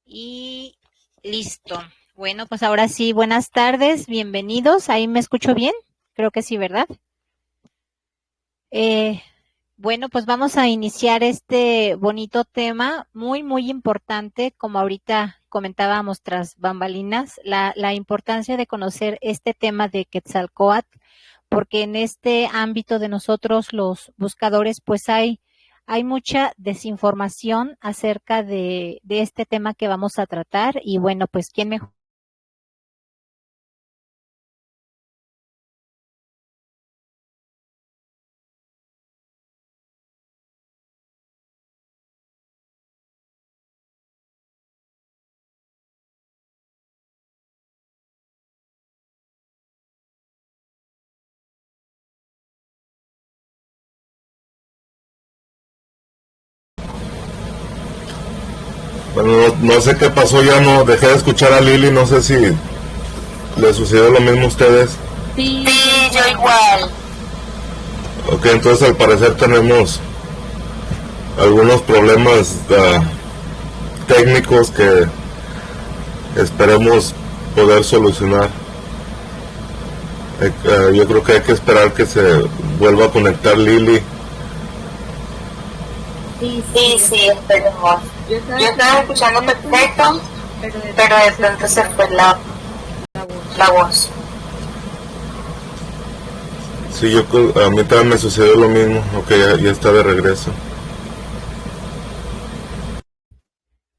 Y listo. Bueno, pues ahora sí, buenas tardes, bienvenidos. ¿Ahí me escucho bien? Creo que sí, ¿verdad? Eh, bueno, pues vamos a iniciar este bonito tema, muy importante, como ahorita comentábamos tras bambalinas, la importancia de conocer este tema de Quetzalcóatl, porque en este ámbito de nosotros los buscadores, pues hay mucha desinformación acerca de este tema que vamos a tratar y bueno, pues quién mejor. Bueno, no sé qué pasó, ya no dejé de escuchar a Lili, no sé si le sucedió lo mismo a ustedes. Sí, yo Sí, yo igual. igual. Ok, entonces al parecer tenemos algunos problemas técnicos que esperemos poder solucionar. Yo creo que hay que esperar que se vuelva a conectar Lili. Sí, Sí, sí, sí, esperemos. yo Yo estaba estaba escuchando escuchando perfecto, perfecto, pero de pero pronto de se pronto fue se fue la voz. la voz. Sí, a mí también me sucedió lo mismo. Ok, ya está de regreso.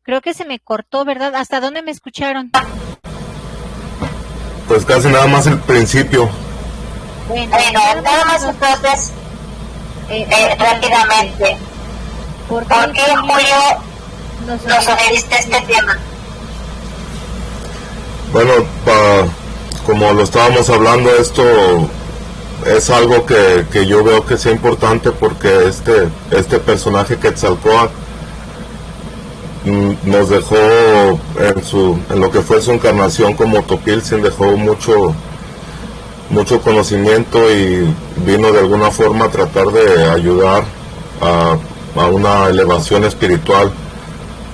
Creo que se me cortó, ¿verdad? ¿Hasta dónde me escucharon? Pues casi nada más el principio. Bueno, Bueno, nada más nada más entonces, entonces, rápidamente, rápidamente, ¿por qué ¿por qué Julio Julio nos nos sugeriste sugeriste este este tema? tema? Bueno, como lo estábamos hablando, esto es algo que yo veo que sea importante porque este personaje Quetzalcóatl nos dejó en lo que fue su encarnación como Topilzin, dejó mucho conocimiento y vino de alguna forma a tratar de ayudar a una elevación espiritual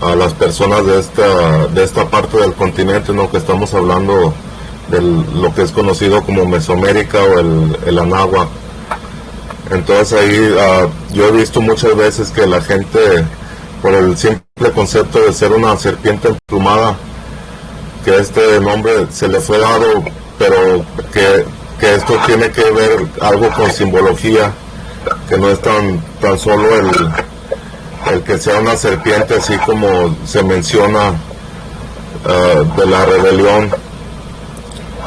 a las personas de esta parte del continente, ¿no? Que estamos hablando de lo que es conocido como Mesoamérica o el Anáhuac. Entonces ahí yo he visto muchas veces que la gente, por el simple concepto de ser una serpiente emplumada, que este nombre se le fue dado, pero que esto tiene que ver algo con simbología, que no es tan solo el que sea una serpiente, así como se menciona de la rebelión.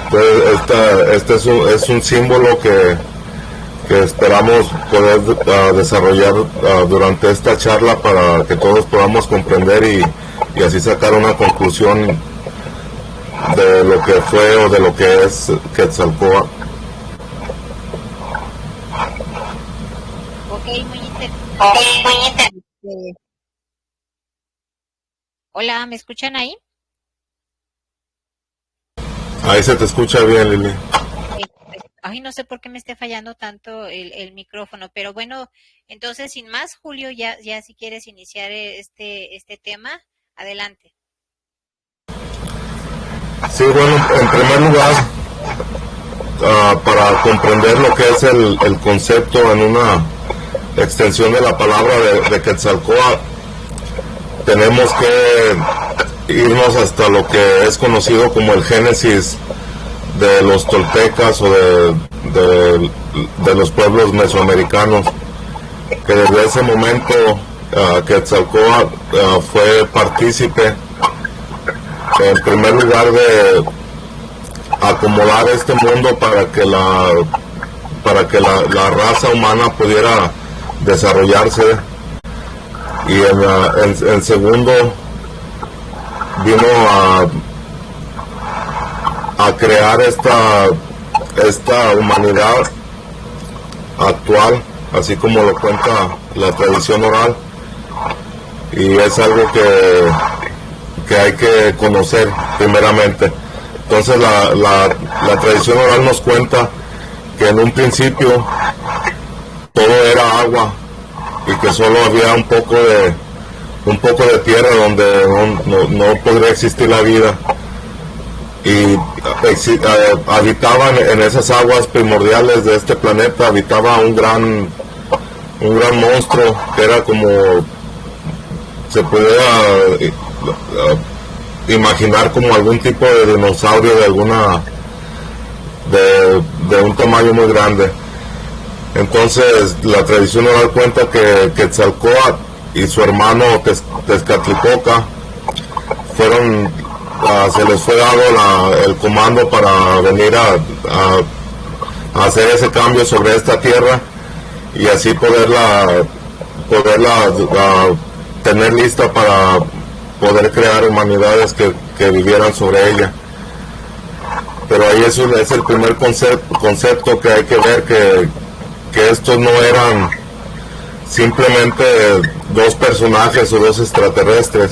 Entonces, este es un símbolo que esperamos poder desarrollar durante esta charla para que todos podamos comprender y así sacar una conclusión de lo que fue o de lo que es Quetzalcóatl. Ok, muy Ok, interesante. muy interesante. Este, hola, ¿me escuchan ahí? Ahí se te escucha bien, Lili. Ay, no sé por qué me esté fallando tanto el micrófono, pero bueno, entonces sin más, Julio, ya si quieres iniciar este tema, adelante. Sí, bueno, en primer lugar, para comprender lo que es el concepto en una extensión de la palabra de Quetzalcóatl, tenemos que irnos hasta lo que es conocido como el Génesis de los toltecas o de los pueblos mesoamericanos, que desde ese momento Quetzalcóatl fue partícipe en primer lugar de acomodar este mundo para que la raza humana pudiera desarrollarse y en segundo vino a crear esta humanidad actual, así como lo cuenta la tradición oral, y es algo que hay que conocer primeramente. Entonces la tradición oral nos cuenta que en un principio todo era agua y que solo había un poco un poco de tierra donde no podría existir la vida, y habitaban en esas aguas primordiales de este planeta, habitaba un gran monstruo que era como, se podía imaginar como algún tipo de dinosaurio de un tamaño muy grande. Entonces la tradición oral cuenta que Quetzalcóatl y su hermano Tezcatlipoca se les fue dado el comando para venir a hacer ese cambio sobre esta tierra y así poderla tener lista para poder crear humanidades que vivieran sobre ella. Pero ahí eso es el primer concepto que hay que ver, que estos no eran simplemente dos personajes o dos extraterrestres,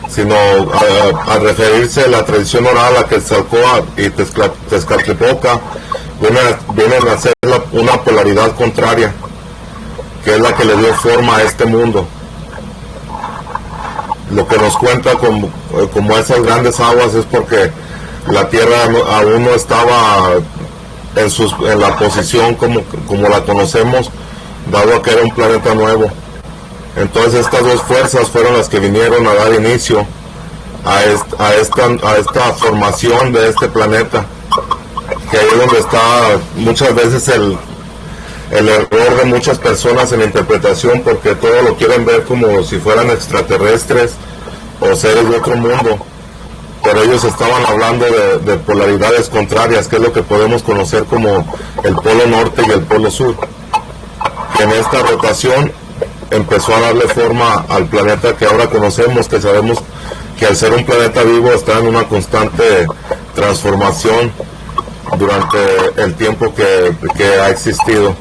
sino a referirse a la tradición oral a Quetzalcóatl y Tezcatlipoca vienen a ser una polaridad contraria, que es la que le dio forma a este mundo. Lo que nos cuenta como esas grandes aguas es porque la Tierra aún no estaba en la posición como la conocemos, dado que era un planeta nuevo. Entonces estas dos fuerzas fueron las que vinieron a dar inicio a esta formación de este planeta, que ahí es donde está muchas veces el error de muchas personas en la interpretación, porque todo lo quieren ver como si fueran extraterrestres o seres de otro mundo, pero ellos estaban hablando de polaridades contrarias, que es lo que podemos conocer como el polo norte y el polo sur, que en esta rotación empezó a darle forma al planeta que ahora conocemos, que sabemos que al ser un planeta vivo está en una constante transformación durante el tiempo que ha existido.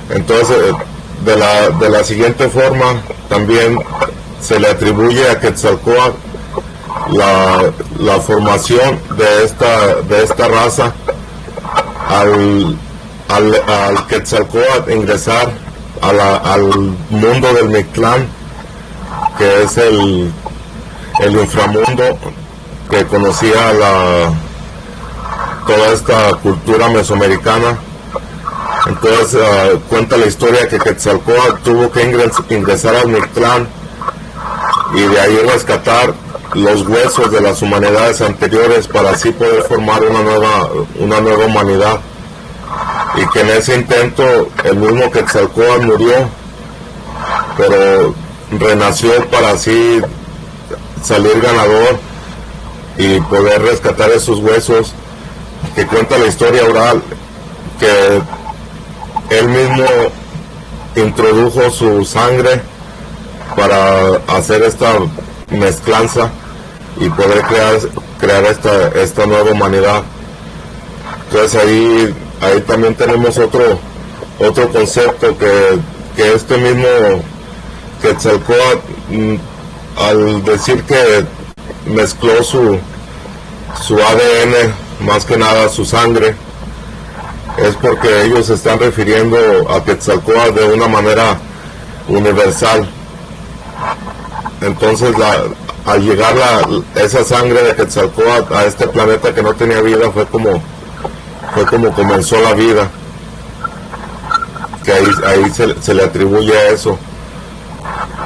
Entonces, de la siguiente forma, también se le atribuye a Quetzalcóatl la formación de esta raza al Quetzalcóatl ingresar al mundo del Mictlán, que es el inframundo que conocía toda esta cultura mesoamericana. Entonces cuenta la historia que Quetzalcóatl tuvo que ingresar al Mictlán y de ahí rescatar los huesos de las humanidades anteriores para así poder formar una nueva humanidad, y que en ese intento el mismo Quetzalcóatl murió, pero renació para así salir ganador y poder rescatar esos huesos, que cuenta la historia oral que él mismo introdujo su sangre para hacer esta mezclanza y poder crear esta nueva humanidad. Entonces ahí también tenemos otro concepto, que este mismo Quetzalcóatl, al decir que mezcló su ADN, más que nada su sangre, es porque ellos se están refiriendo a Quetzalcóatl de una manera universal. Entonces al llegar esa sangre de Quetzalcóatl a este planeta que no tenía vida, fue como comenzó la vida, que ahí se le atribuye a eso.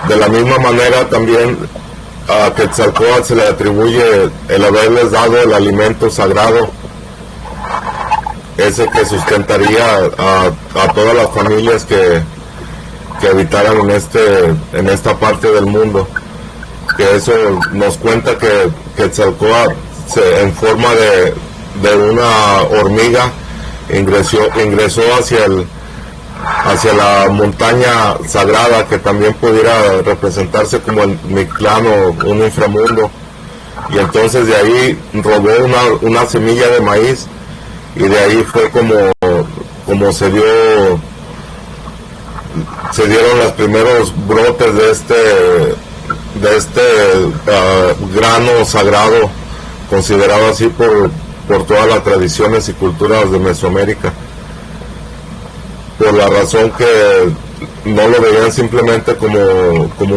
De la misma manera también a Quetzalcóatl se le atribuye el haberles dado el alimento sagrado, ese que sustentaría a todas las familias que habitaran en esta parte del mundo, que eso nos cuenta que Quetzalcóatl en forma de una hormiga ingresó hacia la montaña sagrada, que también pudiera representarse como el Mictlán o un inframundo, y entonces de ahí robó una semilla de maíz, y de ahí fue como se dieron los primeros brotes de este grano sagrado, considerado así por todas las tradiciones y culturas de Mesoamérica, por la razón no lo veían simplemente como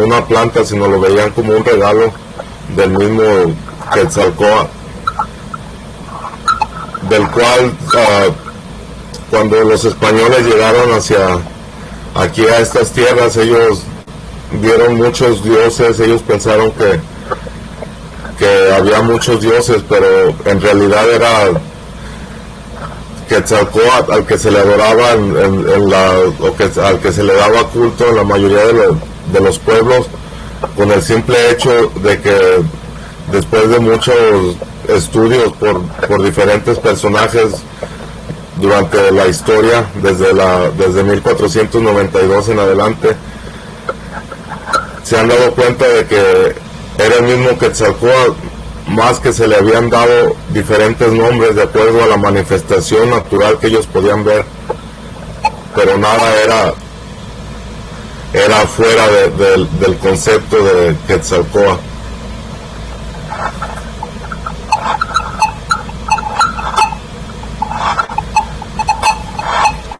una planta, sino lo veían como un regalo del mismo Quetzalcóatl, del cual cuando los españoles llegaron aquí a estas tierras, ellos vieron muchos dioses, ellos pensaron que había muchos dioses, pero en realidad era Quetzalcóatl al que se le adoraba al que se le daba culto en la mayoría de los pueblos, con el simple hecho de que después de muchos estudios por diferentes personajes durante la historia, desde 1492 en adelante, se han dado cuenta de que era el mismo Quetzalcóatl, más que se le habían dado diferentes nombres de acuerdo a la manifestación natural que ellos podían ver, pero nada era fuera del concepto de Quetzalcóatl.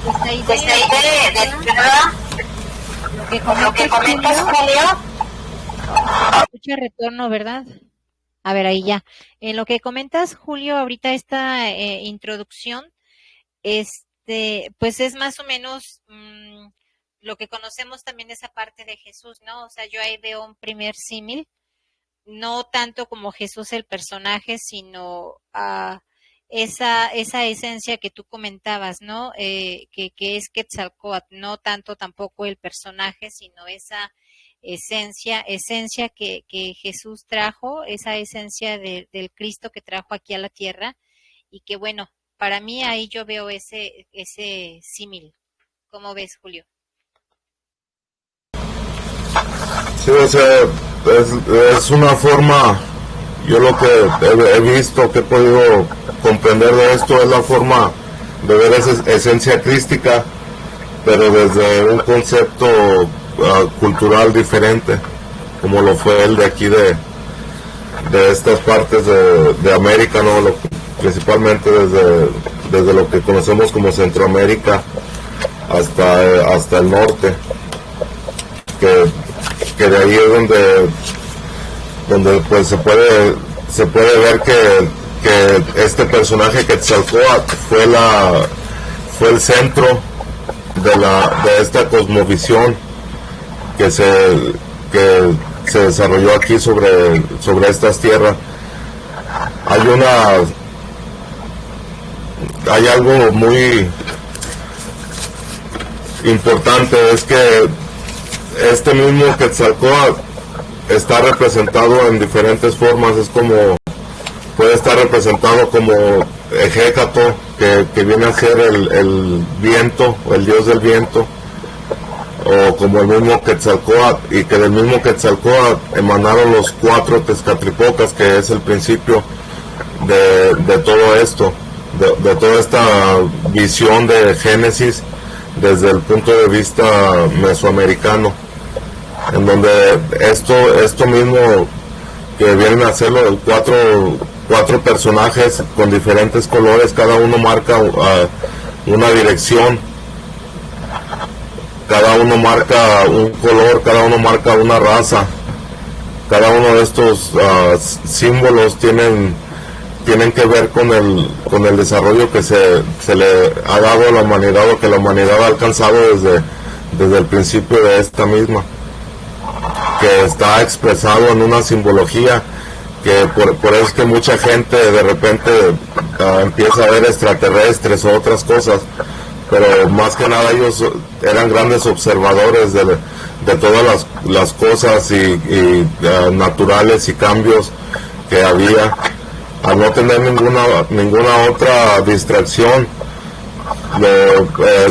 Pues ahí lo que comentas, Julio. Escucha retorno, ¿verdad? A ver, ahí ya. En lo que comentas, Julio, ahorita esta introducción, pues es más o menos lo que conocemos también esa parte de Jesús, ¿no? O sea, yo ahí veo un primer símil, no tanto como Jesús el personaje, sino esa esencia que tú comentabas, ¿no? Que es Quetzalcóatl, no tanto tampoco el personaje, sino esa esencia que Jesús trajo, esa esencia del Cristo que trajo aquí a la tierra, y que bueno, para mí ahí yo veo ese símil. ¿Cómo ves, Julio? Sí, o sea, es una forma, yo lo que he visto, que he podido comprender de esto, es la forma de ver esa esencia crística, pero desde un concepto cultural diferente, como lo fue el de aquí de estas partes de América, ¿no? Principalmente desde lo que conocemos como Centroamérica hasta el norte, que de ahí es donde pues se puede ver que este personaje Quetzalcóatl fue el centro de esta cosmovisión que se desarrolló aquí sobre estas tierras. Hay algo muy importante, es que este mismo Quetzalcóatl está representado en diferentes formas. Es como, puede estar representado como Ejécato, que viene a ser el viento, o el dios del viento, o como el mismo Quetzalcóatl, y que del mismo Quetzalcóatl emanaron los 4 Tezcatlipocas, que es el principio de todo esto, de toda esta visión de Génesis desde el punto de vista mesoamericano, en donde esto mismo que vienen a ser los cuatro personajes con diferentes colores, cada uno marca una dirección, cada uno marca un color, cada uno marca una raza. Cada uno de estos símbolos tienen que ver con el desarrollo que se le ha dado a la humanidad, o que la humanidad ha alcanzado desde el principio de esta misma, que está expresado en una simbología que por eso es que mucha gente de repente empieza a ver extraterrestres o otras cosas, pero más que nada ellos eran grandes observadores de todas las cosas y naturales y cambios que había, al no tener ninguna otra distracción.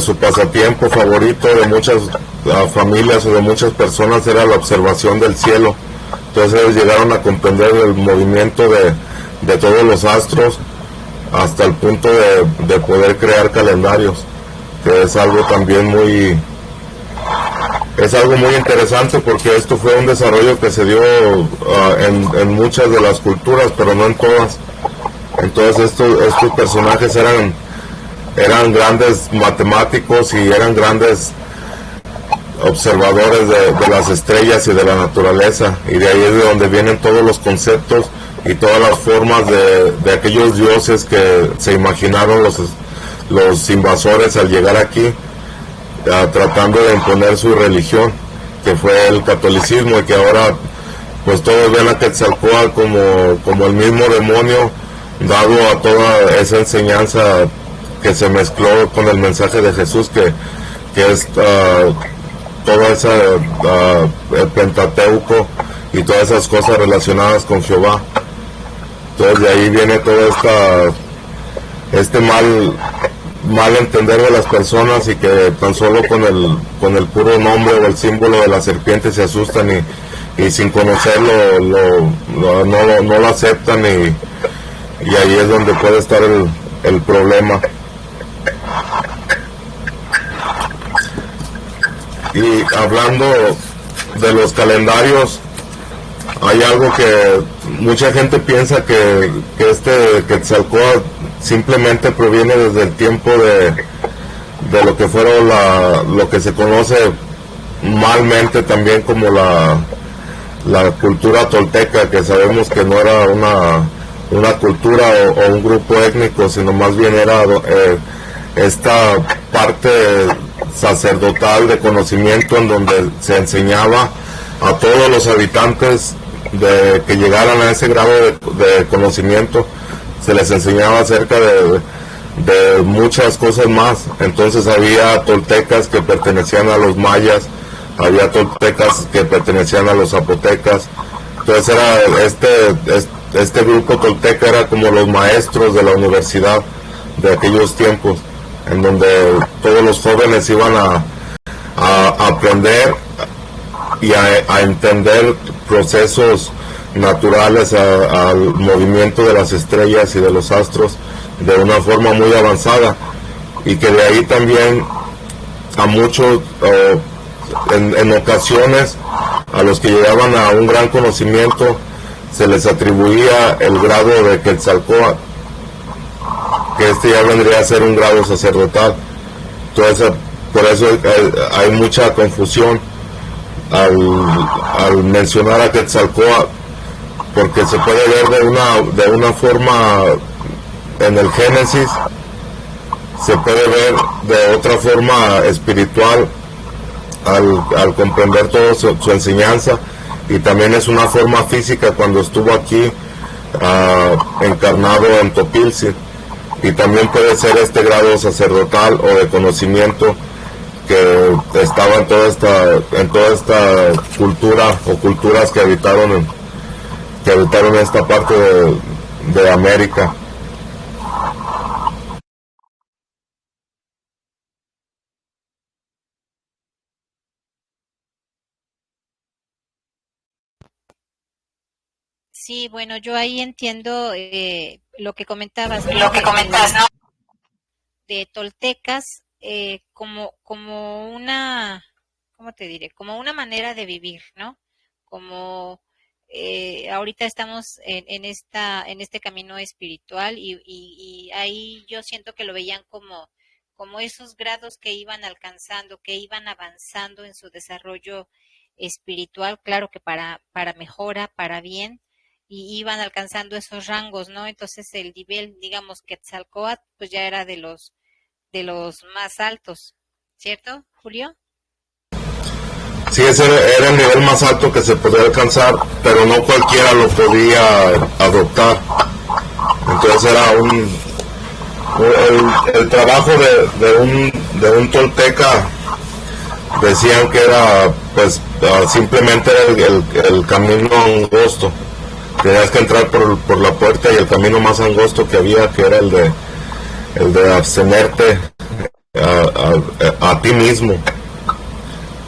Su pasatiempo favorito de muchas familias o de muchas personas era la observación del cielo. Entonces ellos llegaron a comprender el movimiento de todos los astros hasta el punto de poder crear calendarios, que es algo también muy interesante, porque esto fue un desarrollo que se dio en muchas de las culturas, pero no en todas. Entonces estos personajes eran grandes matemáticos y eran grandes observadores de las estrellas y de la naturaleza, y de ahí es de donde vienen todos los conceptos y todas las formas de aquellos dioses que se imaginaron los invasores al llegar aquí, tratando de imponer su religión, que fue el catolicismo, y que ahora pues todos ven a Quetzalcóatl como el mismo demonio, dado a toda esa enseñanza que se mezcló con el mensaje de Jesús, que es toda esa el Pentateuco y todas esas cosas relacionadas con Jehová. Entonces de ahí viene todo este mal entender de las personas, y que tan solo con el puro nombre o el símbolo de la serpiente se asustan, y sin conocerlo no lo aceptan, y ahí es donde puede estar el problema. Y hablando de los calendarios, hay algo que mucha gente piensa que este Quetzalcóatl simplemente proviene desde el tiempo de lo que fueron lo que se conoce malmente también como la cultura tolteca, que sabemos que no era una cultura o un grupo étnico, sino más bien era esta parte sacerdotal de conocimiento, en donde se enseñaba a todos los habitantes que llegaran a ese grado de conocimiento, se les enseñaba acerca de muchas cosas más. Entonces había toltecas que pertenecían a los mayas, había toltecas que pertenecían a los zapotecas. Entonces era este grupo tolteca era como los maestros de la universidad de aquellos tiempos, en donde todos los jóvenes iban a aprender y a entender procesos naturales, al movimiento de las estrellas y de los astros de una forma muy avanzada, y que de ahí también a muchos, en ocasiones, a los que llegaban a un gran conocimiento se les atribuía el grado de Quetzalcóatl, que ya vendría a ser un grado sacerdotal. Entonces, por eso hay mucha confusión al mencionar a Quetzalcóatl, porque se puede ver de una forma en el Génesis, se puede ver de otra forma espiritual al comprender toda su enseñanza, y también es una forma física cuando estuvo aquí encarnado en Topiltzin, y también puede ser este grado sacerdotal o de conocimiento que estaba en toda esta cultura o culturas que habitaron esta parte de América. Sí, bueno, yo ahí entiendo lo que comentabas, ¿no? Lo que comentas, ¿no? De toltecas como una, ¿cómo te diré? Como una manera de vivir, ¿no? Como ahorita estamos en este camino espiritual, y ahí yo siento que lo veían como esos grados que iban alcanzando, que iban avanzando en su desarrollo espiritual, claro que para mejora, para bien, y iban alcanzando esos rangos, ¿no? Entonces el nivel, digamos, Quetzalcóatl, pues ya era de los más altos, ¿cierto, Julio? Sí, ese era el nivel más alto que se podía alcanzar, pero no cualquiera lo podía adoptar. Entonces era el trabajo de un tolteca, decían que era pues simplemente el camino angosto. Tenías que entrar por la puerta, y el camino más angosto que había, que era el de abstenerte a ti mismo.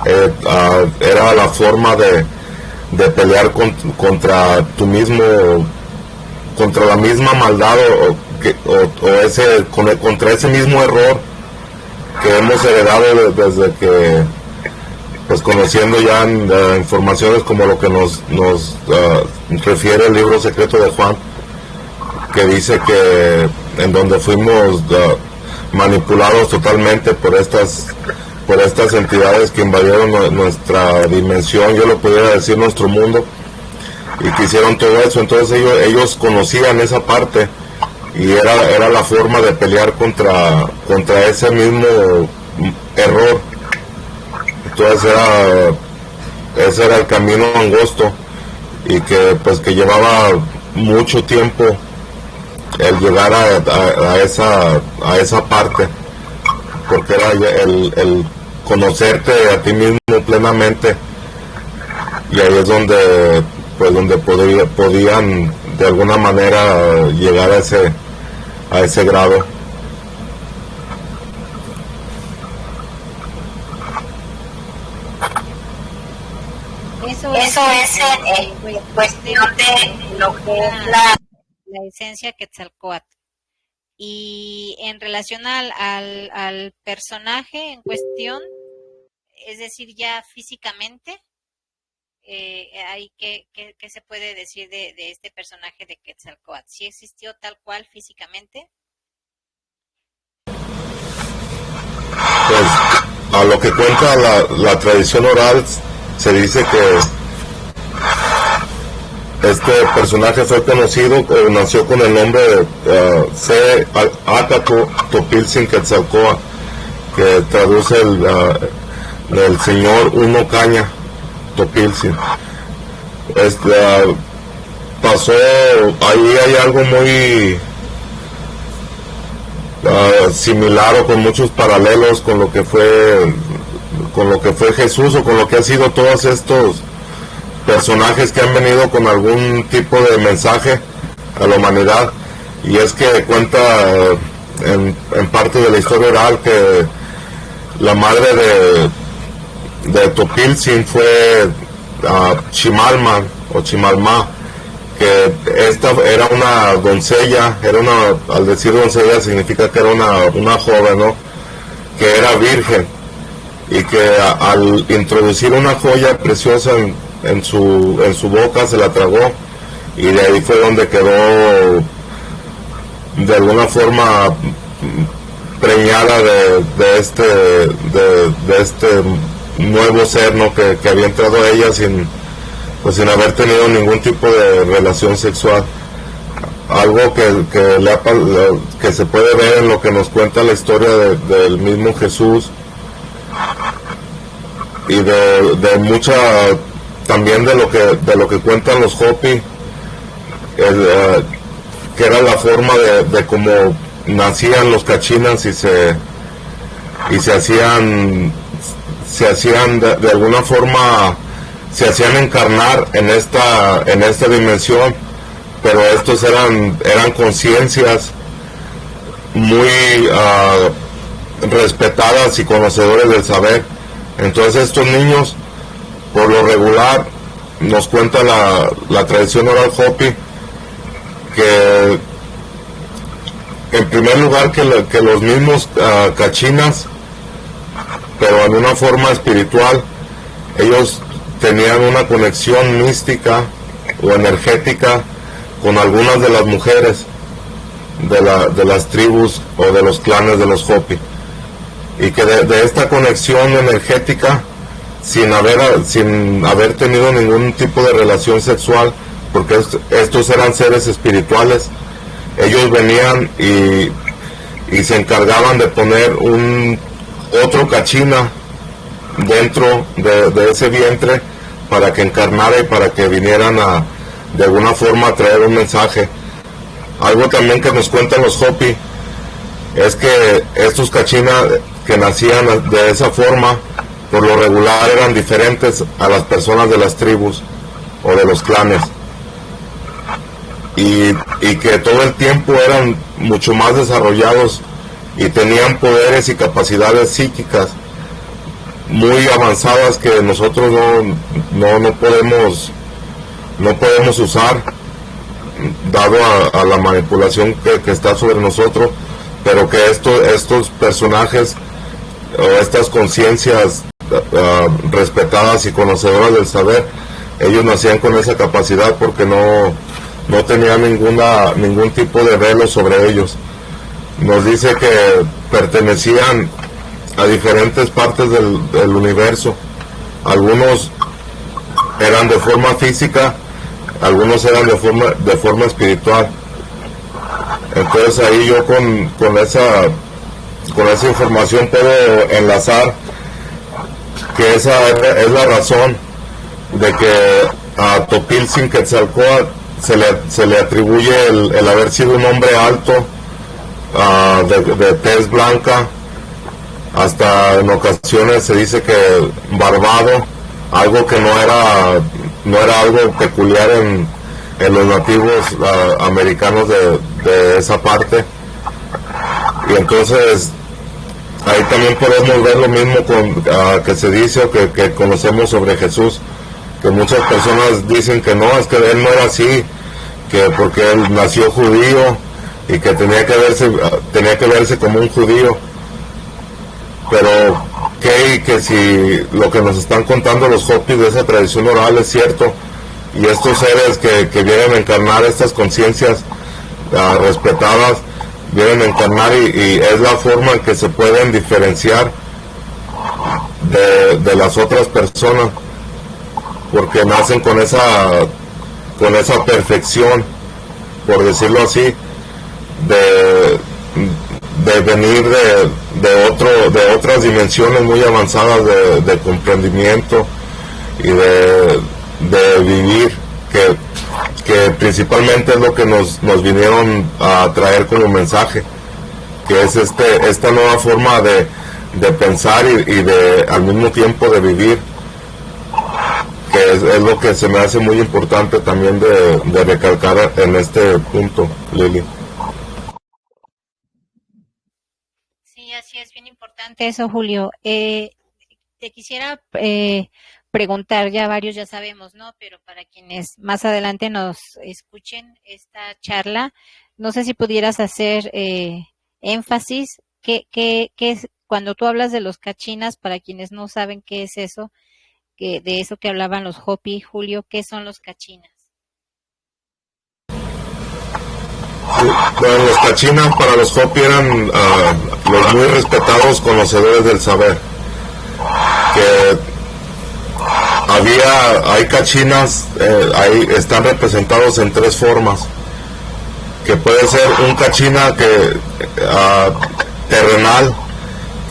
Era la forma de pelear contra tú mismo, contra la misma maldad contra ese mismo error que hemos heredado desde que, pues conociendo ya informaciones como lo que nos refiere el libro secreto de Juan, que dice que en donde fuimos manipulados totalmente por por estas entidades que invadieron nuestra dimensión, yo lo pudiera decir, nuestro mundo, y que hicieron todo eso. Entonces ellos conocían esa parte, y era la forma de pelear contra ese mismo error. Entonces ese era el camino angosto, y que pues que llevaba mucho tiempo el llegar a esa parte, porque era el conocerte a ti mismo plenamente, y ahí es donde podían de alguna manera llegar a ese grado. Eso es cuestión de lo que es la esencia Quetzalcóatl. Y en relación al personaje en cuestión, es decir, ya físicamente, ¿qué se puede decir de este personaje de Quetzalcóatl? ¿Sí existió tal cual físicamente? Pues a lo que cuenta la tradición oral, se dice que este personaje fue conocido, nació con el nombre de Topiltzin Quetzalcóatl, que traduce el señor Uno Caña Topiltzin. Pasó, ahí hay algo muy similar, o con muchos paralelos con lo que fue Jesús, o con lo que han sido todos estos personajes que han venido con algún tipo de mensaje a la humanidad. Y es que cuenta en parte de la historia oral que la madre de Topiltzin fue Chimalman o Chimalmá, que esta era una doncella, al decir doncella significa que era una joven, ¿no?, que era virgen, y que al introducir una joya preciosa en su boca se la tragó, y de ahí fue donde quedó de alguna forma preñada de este nuevo ser, ¿no?, que había entrado a ella sin haber tenido ningún tipo de relación sexual. Algo que se puede ver en lo que nos cuenta la historia del mismo Jesús, y de mucha también de lo que cuentan los Hopi, que era la forma de cómo nacían los cachinas y se hacían de alguna forma, se hacían encarnar en esta dimensión, pero estos eran conciencias muy respetadas y conocedores del saber. Entonces estos niños, por lo regular, nos cuenta la tradición oral Hopi, que en primer lugar que los mismos cachinas, pero en una forma espiritual, ellos tenían una conexión mística o energética con algunas de las mujeres de las tribus o de los clanes de los Hopi, y que de esta conexión energética, sin haber tenido ningún tipo de relación sexual, porque estos eran seres espirituales, ellos venían y se encargaban de poner otro cachina dentro de ese vientre para que encarnara y para que vinieran de alguna forma a traer un mensaje. Algo también que nos cuentan los Hopi es que estos cachinas que nacían de esa forma, por lo regular eran diferentes a las personas de las tribus o de los clanes, y que todo el tiempo eran mucho más desarrollados y tenían poderes y capacidades psíquicas muy avanzadas que nosotros no podemos usar, dado a la manipulación que está sobre nosotros, pero que estos personajes o estas conciencias respetadas y conocedoras del saber, ellos nacían con esa capacidad porque no tenían ningún tipo de velo sobre ellos. Nos dice que pertenecían a diferentes partes del universo. Algunos eran de forma física, algunos eran de forma espiritual. Entonces ahí yo con esa información puedo enlazar que esa es la razón de que a Topiltzin-Quetzalcóatl se le atribuye el haber sido un hombre alto, de tez blanca, hasta en ocasiones se dice que barbado, algo que no era algo peculiar en los nativos americanos de esa parte. Y entonces ahí también podemos ver lo mismo que se dice o que conocemos sobre Jesús, que muchas personas dicen que no, es que él no era así, que porque él nació judío y que tenía que verse como un judío. Pero que si lo que nos están contando los Hopis de esa tradición oral es cierto, y estos seres que vienen a encarnar estas conciencias respetadas, vienen a encarnar y es la forma en que se pueden diferenciar de las otras personas, porque nacen con esa perfección, por decirlo así, de venir de otras dimensiones muy avanzadas de comprendimiento y de vivir, que principalmente es lo que nos vinieron a traer como mensaje, que es esta nueva forma de pensar y de al mismo tiempo de vivir, que es lo que se me hace muy importante también de recalcar en este punto, Lili. Sí, así es bien importante eso, Julio. Te quisiera preguntar, ya varios ya sabemos, ¿no? Pero para quienes más adelante nos escuchen esta charla, no sé si pudieras hacer énfasis, qué es, cuando tú hablas de los cachinas, para quienes no saben qué es eso, de eso que hablaban los Hopi, Julio, ¿qué son los cachinas? Bueno, los cachinas para los Hopi eran los muy respetados conocedores del saber, que hay cachinas, ahí están representados en tres formas, que puede ser un cachina terrenal,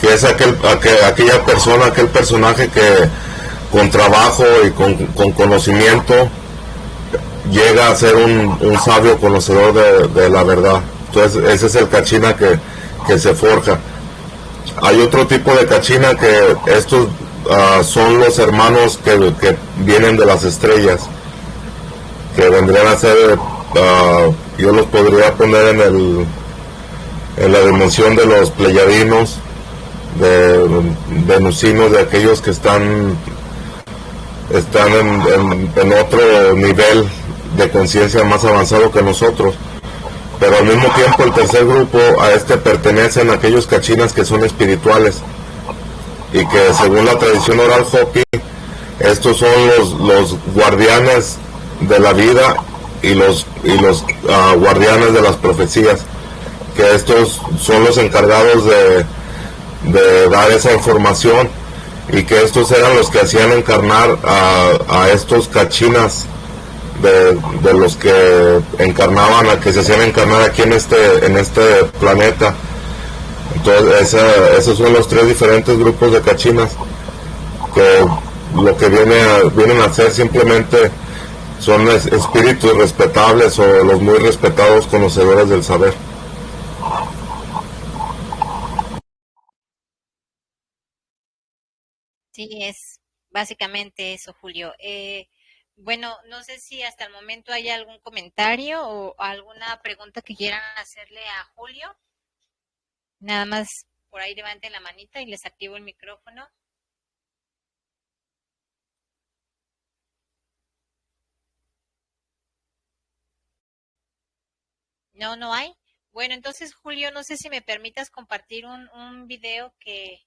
que es aquella persona, aquel personaje que con trabajo y con conocimiento llega a ser un sabio conocedor de la verdad. Entonces ese es el cachina que se forja. Hay otro tipo de cachina que estos son los hermanos que vienen de las estrellas, que vendrían a ser, yo los podría poner en la dimensión de los pleyadinos, de venusinos, de aquellos que están en otro nivel de conciencia más avanzado que nosotros. Pero al mismo tiempo el tercer grupo, a este pertenecen aquellos cachinas que son espirituales, y que según la tradición oral Hopi, estos son los guardianes de la vida y los guardianes de las profecías, que estos son los encargados de dar esa información, y que estos eran los que hacían encarnar a estos cachinas de los que encarnaban, a que se hacían encarnar aquí en este planeta. Entonces esos son los tres diferentes grupos de cachinas, que lo que vienen a hacer simplemente son espíritus respetables o los muy respetados conocedores del saber. Sí, es básicamente eso, Julio. Bueno, no sé si hasta el momento hay algún comentario o alguna pregunta que quieran hacerle a Julio. Nada más por ahí levanten la manita y les activo el micrófono. No, no hay. Bueno, entonces, Julio, no sé si me permitas compartir un video que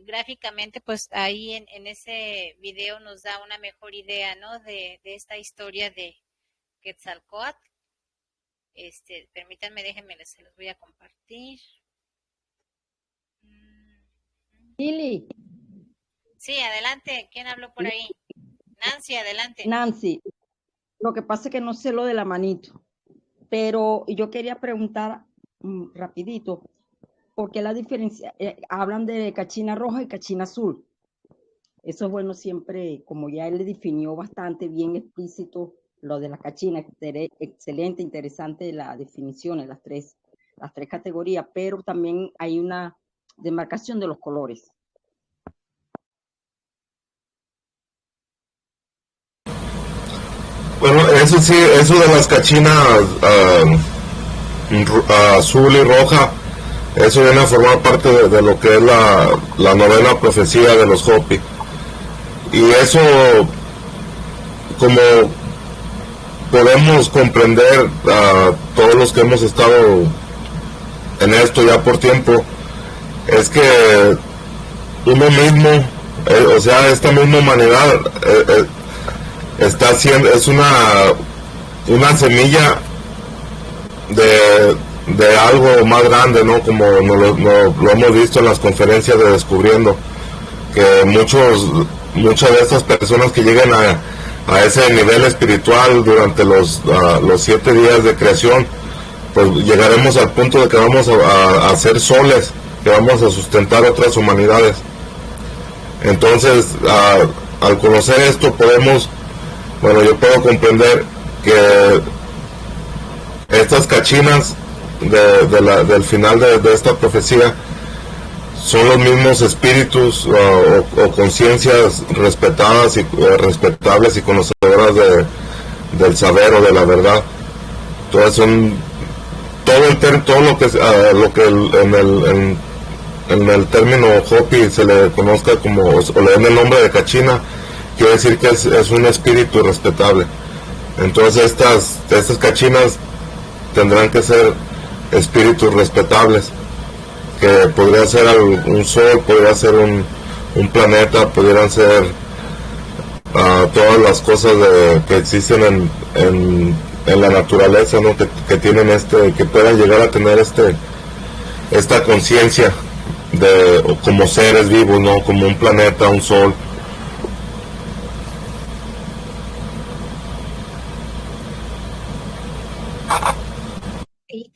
gráficamente, pues ahí en ese video nos da una mejor idea, ¿no? De esta historia de Quetzalcóatl. Permítanme, déjenme, se los voy a compartir. Mm. Lili, Sí, adelante. ¿Quién habló por ahí? Nancy, adelante. Nancy, lo que pasa es que no sé lo de la manito, pero yo quería preguntar rapidito, ¿por qué la diferencia? Hablan de cachina roja y cachina azul. Eso es bueno siempre, como ya él le definió bastante bien explícito lo de la cachina, excelente, interesante la definición en las tres categorías, pero también hay una demarcación de los colores. Bueno, eso sí, eso de las cachinas azul y roja, eso viene a formar parte de lo que es la novena profecía de los Hopi. Y eso, como podemos comprender a todos los que hemos estado en esto ya por tiempo, es que uno mismo, o sea, esta misma humanidad está haciendo, es una semilla de algo más grande, ¿no? Como lo hemos visto en las conferencias de Descubriendo, que muchas de estas personas que llegan a ese nivel espiritual durante los 7 días de creación, pues llegaremos al punto de que vamos a ser soles, que vamos a sustentar otras humanidades. Entonces, al conocer esto, yo puedo comprender que estas cachinas del final de esta profecía son los mismos espíritus o conciencias respetadas y respetables y conocedoras del saber o de la verdad. Entonces son todo lo que en el término Hopi se le conozca como, o le den el nombre de cachina, quiere decir que es un espíritu respetable. Entonces estas cachinas tendrán que ser espíritus respetables, que podría ser un sol, podría ser un planeta, pudieran ser todas las cosas que existen en la naturaleza, ¿no? Que tienen que puedan llegar a tener esta conciencia como seres vivos, ¿no? Como un planeta, un sol.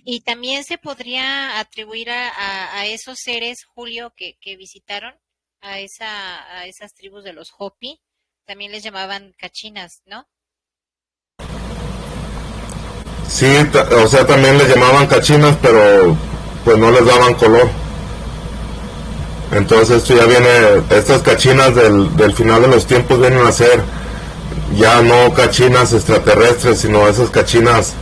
Y también se podría atribuir a esos seres, Julio, que visitaron a esas tribus de los Hopi, también les llamaban cachinas, ¿no? Sí, o sea, también les llamaban cachinas, pero pues no les daban color. Entonces esto ya viene, estas cachinas del final de los tiempos vienen a ser ya no cachinas extraterrestres, sino esas cachinas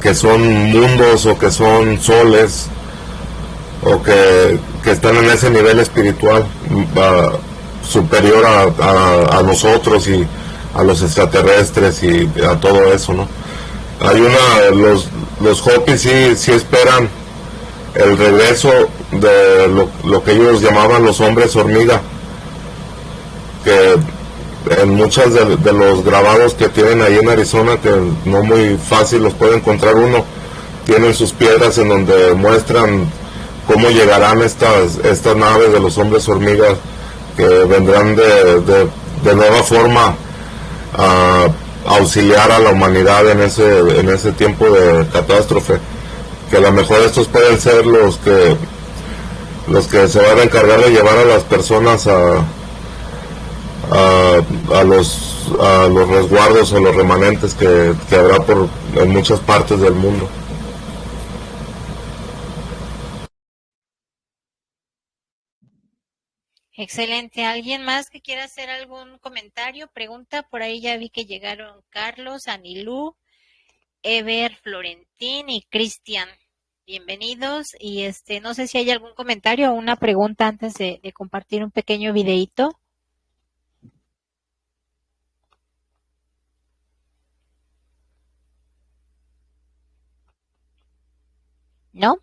que son mundos o que son soles o que están en ese nivel espiritual superior a nosotros y a los extraterrestres y a todo eso, ¿no? Los Hopi sí esperan el regreso de lo que ellos llamaban los hombres hormiga, que en muchas de los grabados que tienen ahí en Arizona, que no muy fácil los puede encontrar uno, tienen sus piedras en donde muestran cómo llegarán estas naves de los hombres hormigas, que vendrán de nueva forma a auxiliar a la humanidad en ese tiempo de catástrofe, que a lo mejor estos pueden ser los que se van a encargar de llevar a las personas a los resguardos o los remanentes que habrá en muchas partes del mundo. Excelente. ¿Alguien más que quiera hacer algún comentario, pregunta? Por ahí ya vi que llegaron Carlos, Anilú, Ever, Florentín y Cristian. Bienvenidos. Y no sé si hay algún comentario o una pregunta antes de compartir un pequeño videíto. ¿No?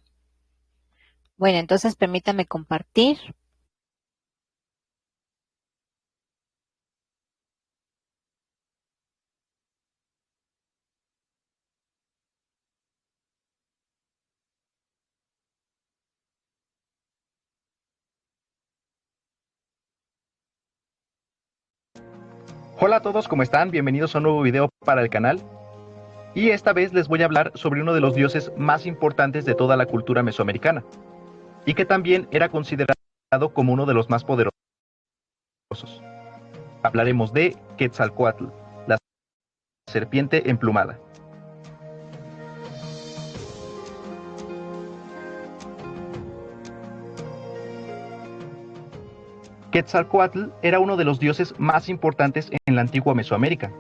Bueno, entonces permítame compartir. Hola a todos, ¿cómo están? Bienvenidos a un nuevo video para el canal. Y esta vez les voy a hablar sobre uno de los dioses más importantes de toda la cultura mesoamericana, y que también era considerado como uno de los más poderosos. Hablaremos de Quetzalcóatl, la serpiente emplumada. Quetzalcóatl era uno de los dioses más importantes en la antigua Mesoamérica.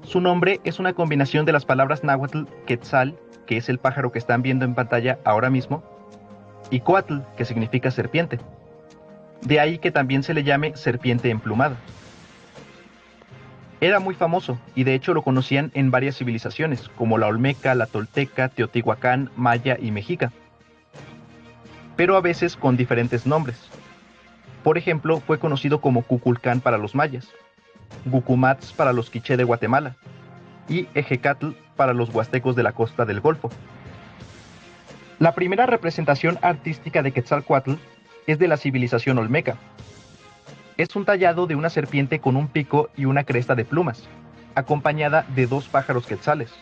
Su nombre es una combinación de las palabras náhuatl Quetzal, que es el pájaro que están viendo en pantalla ahora mismo, y Coatl, que significa serpiente. De ahí que también se le llame serpiente emplumada. Era muy famoso, y de hecho lo conocían en varias civilizaciones, como la Olmeca, la Tolteca, Teotihuacán, Maya y Mexica, pero a veces con diferentes nombres. Por ejemplo, fue conocido como Cuculcán para los mayas, Gucumats para los quiché de Guatemala y Ejecatl para los huastecos de la costa del Golfo. La primera representación artística de Quetzalcóatl es de la civilización olmeca. Es un tallado de una serpiente con un pico y una cresta de plumas, acompañada de dos pájaros quetzales.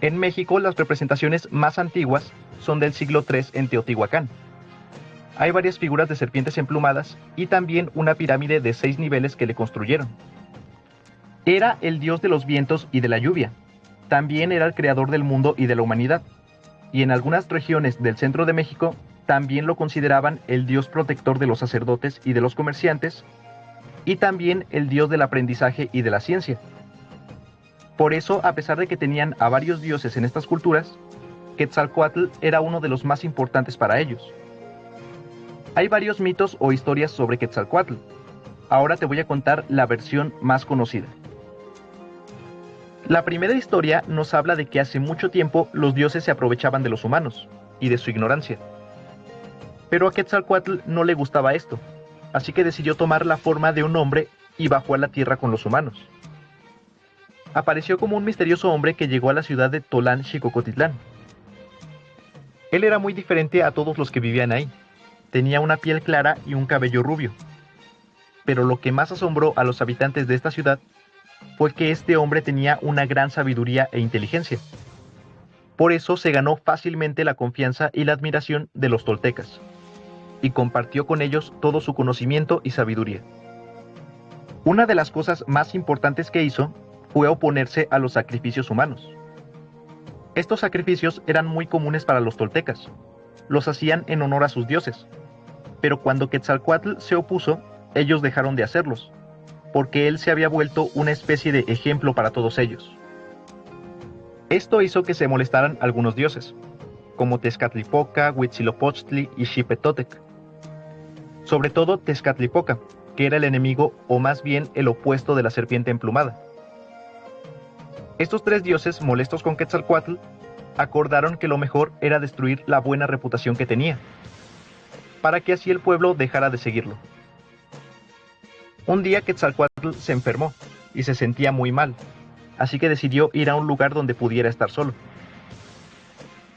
En México, las representaciones más antiguas son del siglo III en Teotihuacán. Hay varias figuras de serpientes emplumadas y también una pirámide de 6 niveles que le construyeron. Era el dios de los vientos y de la lluvia. También era el creador del mundo y de la humanidad. Y en algunas regiones del centro de México también lo consideraban el dios protector de los sacerdotes y de los comerciantes, y también el dios del aprendizaje y de la ciencia. Por eso, a pesar de que tenían a varios dioses en estas culturas, Quetzalcóatl era uno de los más importantes para ellos. Hay varios mitos o historias sobre Quetzalcóatl. Ahora te voy a contar la versión más conocida. La primera historia nos habla de que hace mucho tiempo los dioses se aprovechaban de los humanos y de su ignorancia. Pero a Quetzalcóatl no le gustaba esto, así que decidió tomar la forma de un hombre y bajó a la tierra con los humanos. Apareció como un misterioso hombre que llegó a la ciudad de Tolán, Xicocotitlán. Él era muy diferente a todos los que vivían ahí. Tenía una piel clara y un cabello rubio. Pero lo que más asombró a los habitantes de esta ciudad fue que este hombre tenía una gran sabiduría e inteligencia. Por eso se ganó fácilmente la confianza y la admiración de los toltecas, y compartió con ellos todo su conocimiento y sabiduría. Una de las cosas más importantes que hizo fue oponerse a los sacrificios humanos. Estos sacrificios eran muy comunes para los toltecas. Los hacían en honor a sus dioses. Pero cuando Quetzalcóatl se opuso, ellos dejaron de hacerlos, porque él se había vuelto una especie de ejemplo para todos ellos. Esto hizo que se molestaran algunos dioses, como Tezcatlipoca, Huitzilopochtli y Xipetotec. Sobre todo Tezcatlipoca, que era el enemigo o más bien el opuesto de la serpiente emplumada. Estos tres dioses, molestos con Quetzalcóatl, acordaron que lo mejor era destruir la buena reputación que tenía, para que así el pueblo dejara de seguirlo. Un día Quetzalcóatl se enfermó y se sentía muy mal, así que decidió ir a un lugar donde pudiera estar solo.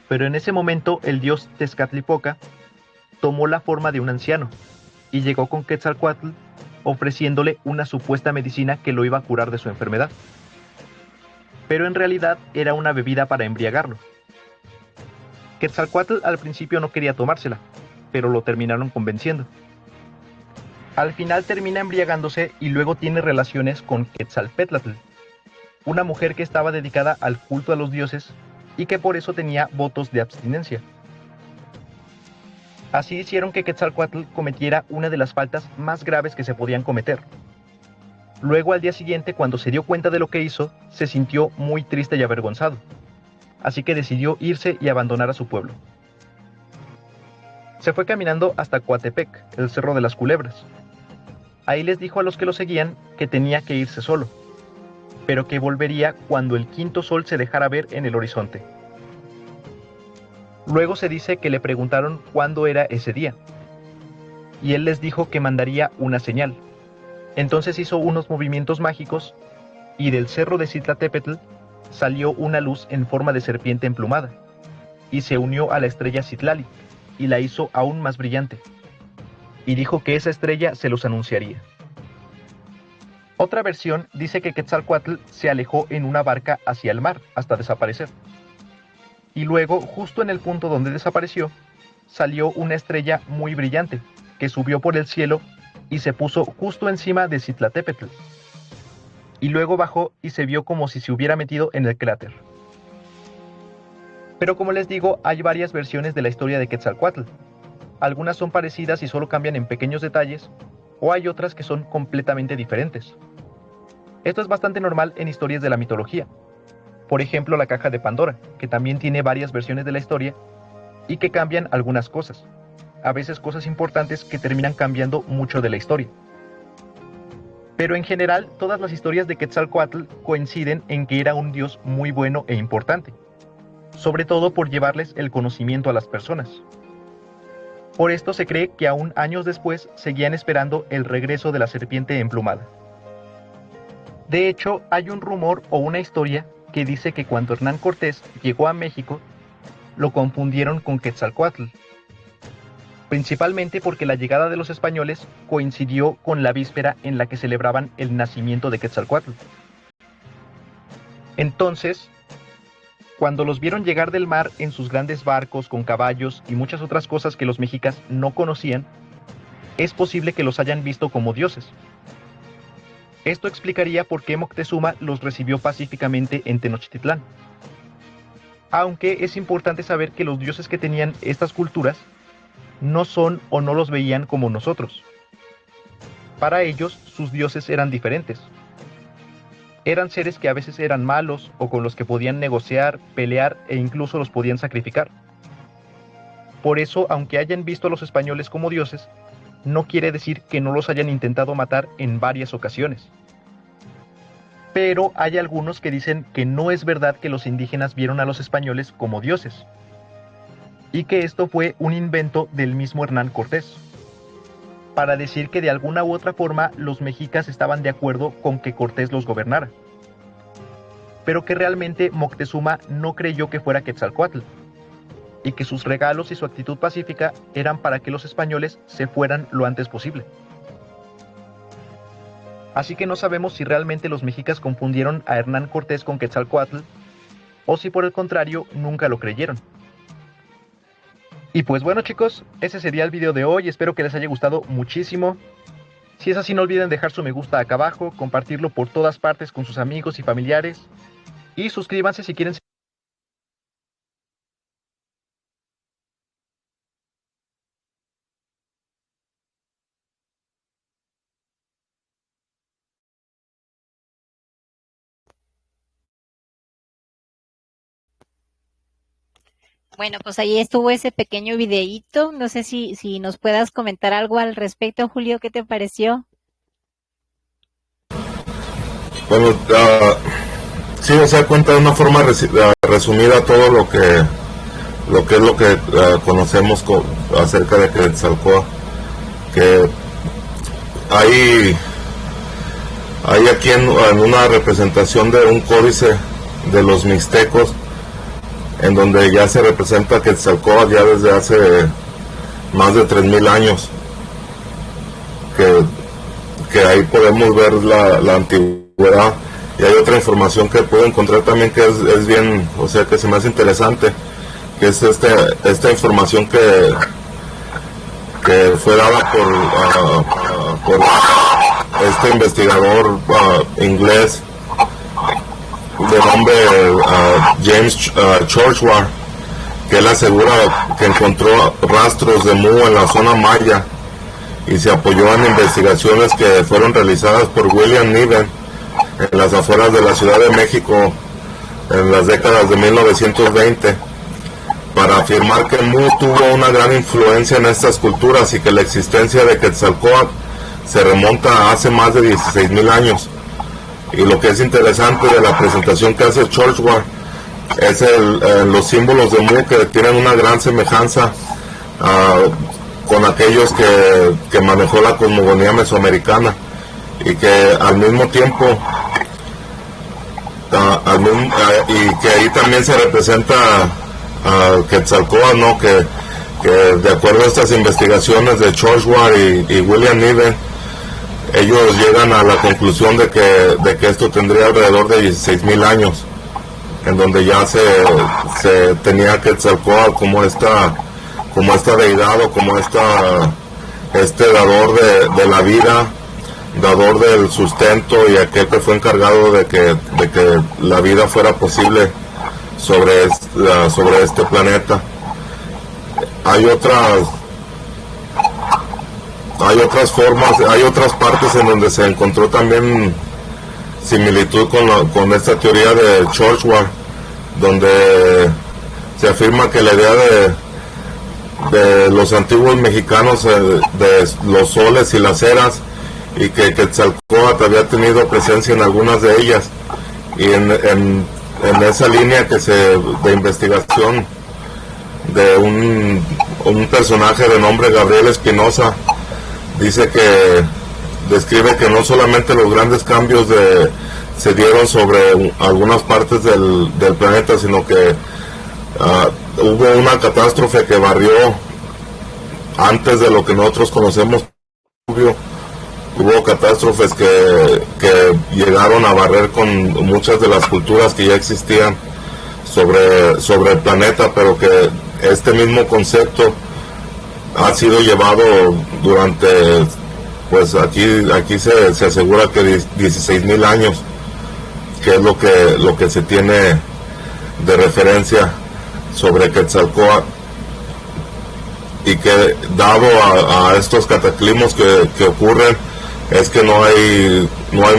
Pero en ese momento el dios Tezcatlipoca tomó la forma de un anciano y llegó con Quetzalcóatl ofreciéndole una supuesta medicina que lo iba a curar de su enfermedad. Pero en realidad era una bebida para embriagarlo. Quetzalcóatl al principio no quería tomársela, pero lo terminaron convenciendo. Al final termina embriagándose y luego tiene relaciones con Quetzalpétlatl, una mujer que estaba dedicada al culto a los dioses y que por eso tenía votos de abstinencia. Así hicieron que Quetzalcóatl cometiera una de las faltas más graves que se podían cometer. Luego, al día siguiente, cuando se dio cuenta de lo que hizo, se sintió muy triste y avergonzado. Así que decidió irse y abandonar a su pueblo. Se fue caminando hasta Coatepec, el Cerro de las Culebras. Ahí les dijo a los que lo seguían que tenía que irse solo, pero que volvería cuando el quinto sol se dejara ver en el horizonte. Luego se dice que le preguntaron cuándo era ese día, y él les dijo que mandaría una señal. Entonces hizo unos movimientos mágicos, y del cerro de Citlaltépetl salió una luz en forma de serpiente emplumada, y se unió a la estrella Citlali, y la hizo aún más brillante, y dijo que esa estrella se los anunciaría. Otra versión dice que Quetzalcóatl se alejó en una barca hacia el mar hasta desaparecer. Y luego, justo en el punto donde desapareció, salió una estrella muy brillante que subió por el cielo y se puso justo encima de Citlaltépetl. Y luego bajó y se vio como si se hubiera metido en el cráter. Pero como les digo, hay varias versiones de la historia de Quetzalcóatl. Algunas son parecidas y solo cambian en pequeños detalles, o hay otras que son completamente diferentes. Esto es bastante normal en historias de la mitología. Por ejemplo, la caja de Pandora, que también tiene varias versiones de la historia y que cambian algunas cosas. A veces cosas importantes que terminan cambiando mucho de la historia. Pero en general, todas las historias de Quetzalcóatl coinciden en que era un dios muy bueno e importante, sobre todo por llevarles el conocimiento a las personas. Por esto se cree que aún años después seguían esperando el regreso de la serpiente emplumada. De hecho, hay un rumor o una historia que dice que cuando Hernán Cortés llegó a México, lo confundieron con Quetzalcóatl, principalmente porque la llegada de los españoles coincidió con la víspera en la que celebraban el nacimiento de Quetzalcóatl. Entonces, cuando los vieron llegar del mar en sus grandes barcos con caballos y muchas otras cosas que los mexicas no conocían, es posible que los hayan visto como dioses. Esto explicaría por qué Moctezuma los recibió pacíficamente en Tenochtitlán. Aunque es importante saber que los dioses que tenían estas culturas no son o no los veían como nosotros. Para ellos, sus dioses eran diferentes. Eran seres que a veces eran malos o con los que podían negociar, pelear e incluso los podían sacrificar. Por eso, aunque hayan visto a los españoles como dioses, no quiere decir que no los hayan intentado matar en varias ocasiones. Pero hay algunos que dicen que no es verdad que los indígenas vieron a los españoles como dioses, y que esto fue un invento del mismo Hernán Cortés, para decir que de alguna u otra forma los mexicas estaban de acuerdo con que Cortés los gobernara, pero que realmente Moctezuma no creyó que fuera Quetzalcóatl, y que sus regalos y su actitud pacífica eran para que los españoles se fueran lo antes posible. Así que no sabemos si realmente los mexicas confundieron a Hernán Cortés con Quetzalcóatl, o si por el contrario nunca lo creyeron. Y pues bueno chicos, ese sería el video de hoy, espero que les haya gustado muchísimo. Si es así, no olviden dejar su me gusta acá abajo, compartirlo por todas partes con sus amigos y familiares, y suscríbanse si quieren. Bueno, pues ahí estuvo ese pequeño videíto. No sé si nos puedas comentar algo al respecto, Julio, ¿qué te pareció? Bueno, sí, o sea, cuenta de una forma resumida todo lo que conocemos acerca de Quetzalcóatl, que hay aquí en una representación de un códice de los mixtecos, en donde ya se representa Quetzalcóatl ya desde hace más de 3000 años, que ahí podemos ver la antigüedad. Y hay otra información que puedo encontrar también que es bien, o sea, que se me hace interesante, que es esta información que fue dada por este investigador inglés de nombre James Churchward, que él asegura que encontró rastros de Mu en la zona maya y se apoyó en investigaciones que fueron realizadas por William Niven en las afueras de la Ciudad de México en las décadas de 1920, para afirmar que Mu tuvo una gran influencia en estas culturas y que la existencia de Quetzalcóatl se remonta a hace más de 16,000 años. Y lo que es interesante de la presentación que hace Churchward es los símbolos de Mu, que tienen una gran semejanza con aquellos que manejó la cosmogonía mesoamericana, y que al mismo tiempo y que ahí también se representa Quetzalcóatl, ¿no? que de acuerdo a estas investigaciones de Churchward y William Niven, ellos llegan a la conclusión de que esto tendría alrededor de 16,000 años, en donde ya se tenía Quetzalcóatl como esta deidad, o como este dador de la vida, dador del sustento, y aquel que fue encargado de que la vida fuera posible sobre este planeta. Hay otras formas, hay otras partes en donde se encontró también similitud con esta teoría de Churchward, donde se afirma que la idea de los antiguos mexicanos, de los soles y las eras, y que Quetzalcóatl había tenido presencia en algunas de ellas, y en esa línea de investigación de un personaje de nombre Gabriel Espinosa, describe que no solamente los grandes cambios se dieron sobre algunas partes del planeta, sino que hubo una catástrofe que barrió antes de lo que nosotros conocemos. Hubo catástrofes que llegaron a barrer con muchas de las culturas que ya existían sobre el planeta, pero que este mismo concepto ha sido llevado durante, pues aquí se asegura que 16,000 años, que es lo que se tiene de referencia sobre Quetzalcóatl, y que dado a estos cataclismos que ocurren, es que no hay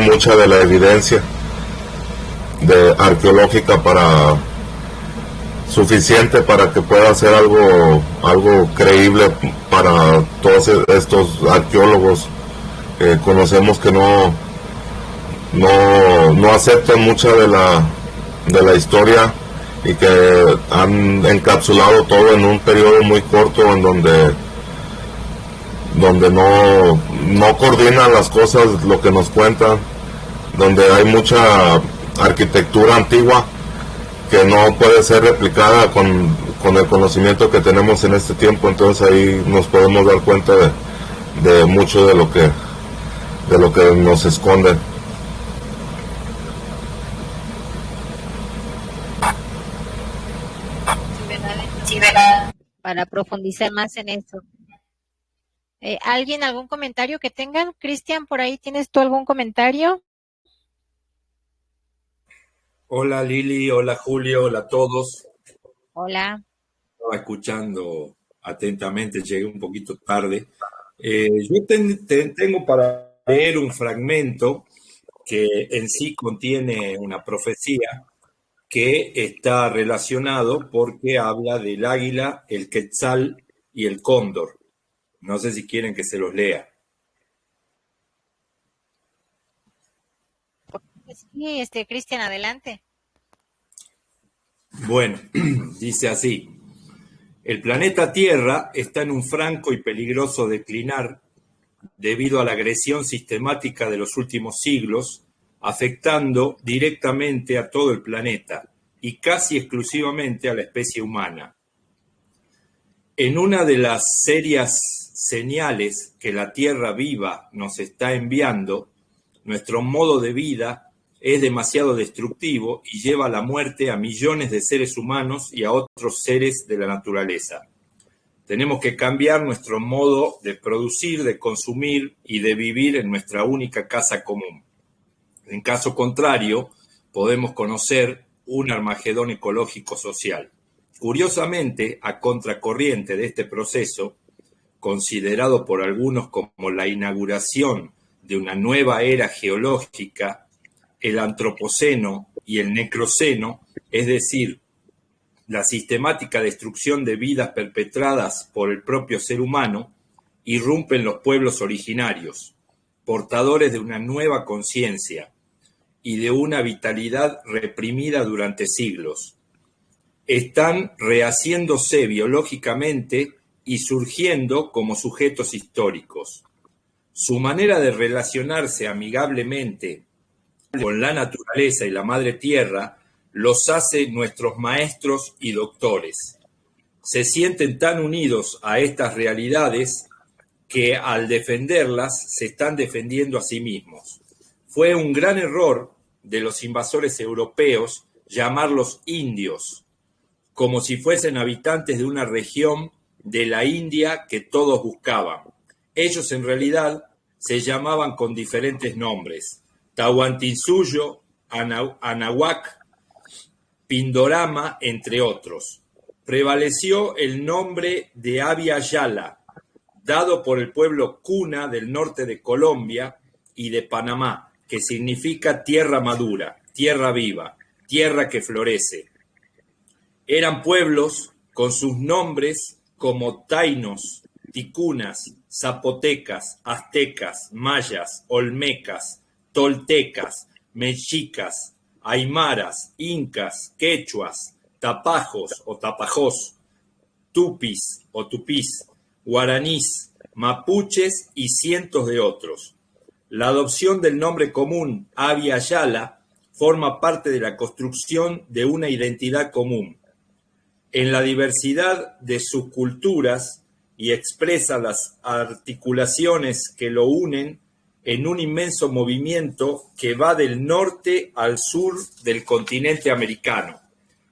mucha de la evidencia arqueológica suficiente para que pueda ser algo creíble para todos estos arqueólogos que conocemos, que no aceptan mucha de la historia, y que han encapsulado todo en un periodo muy corto, en donde no coordinan las cosas, lo que nos cuentan, donde hay mucha arquitectura antigua que no puede ser replicada con el conocimiento que tenemos en este tiempo. Entonces ahí nos podemos dar cuenta de mucho de lo que nos esconde. Sí, ¿verdad? Para profundizar más en eso. ¿Algún comentario que tengan? Cristian, por ahí tienes tú algún comentario. Hola Lili, hola Julio, hola a todos. Hola. Estaba escuchando atentamente, llegué un poquito tarde. Yo tengo para leer un fragmento que en sí contiene una profecía que está relacionado porque habla del águila, el quetzal y el cóndor. No sé si quieren que se los lea. Sí, Cristian, adelante. Bueno, dice así: el planeta Tierra está en un franco y peligroso declinar debido a la agresión sistemática de los últimos siglos, afectando directamente a todo el planeta y casi exclusivamente a la especie humana. En una de las serias señales que la Tierra viva nos está enviando, nuestro modo de vida es demasiado destructivo y lleva a la muerte a millones de seres humanos y a otros seres de la naturaleza. Tenemos que cambiar nuestro modo de producir, de consumir y de vivir en nuestra única casa común. En caso contrario, podemos conocer un Armagedón ecológico social. Curiosamente, a contracorriente de este proceso, considerado por algunos como la inauguración de una nueva era geológica, el antropoceno y el necroceno, es decir, la sistemática destrucción de vidas perpetradas por el propio ser humano, irrumpen los pueblos originarios, portadores de una nueva conciencia y de una vitalidad reprimida durante siglos. Están rehaciéndose biológicamente y surgiendo como sujetos históricos. Su manera de relacionarse amigablemente con la naturaleza y la madre tierra los hace nuestros maestros y doctores. Se sienten tan unidos a estas realidades que al defenderlas se están defendiendo a sí mismos. Fue un gran error de los invasores europeos llamarlos indios, como si fuesen habitantes de una región de la India que todos buscaban. Ellos en realidad se llamaban con diferentes nombres: Tahuantinsuyo, Anahuac, Pindorama, entre otros. Prevaleció el nombre de Abya Yala, dado por el pueblo Cuna del norte de Colombia y de Panamá, que significa tierra madura, tierra viva, tierra que florece. Eran pueblos con sus nombres como tainos, ticunas, zapotecas, aztecas, mayas, olmecas, toltecas, mexicas, aymaras, incas, quechuas, tapajos o tapajós, tupis o tupís, guaraníes, mapuches y cientos de otros. La adopción del nombre común Abya Yala forma parte de la construcción de una identidad común. En la diversidad de sus culturas y expresa las articulaciones que lo unen en un inmenso movimiento que va del norte al sur del continente americano.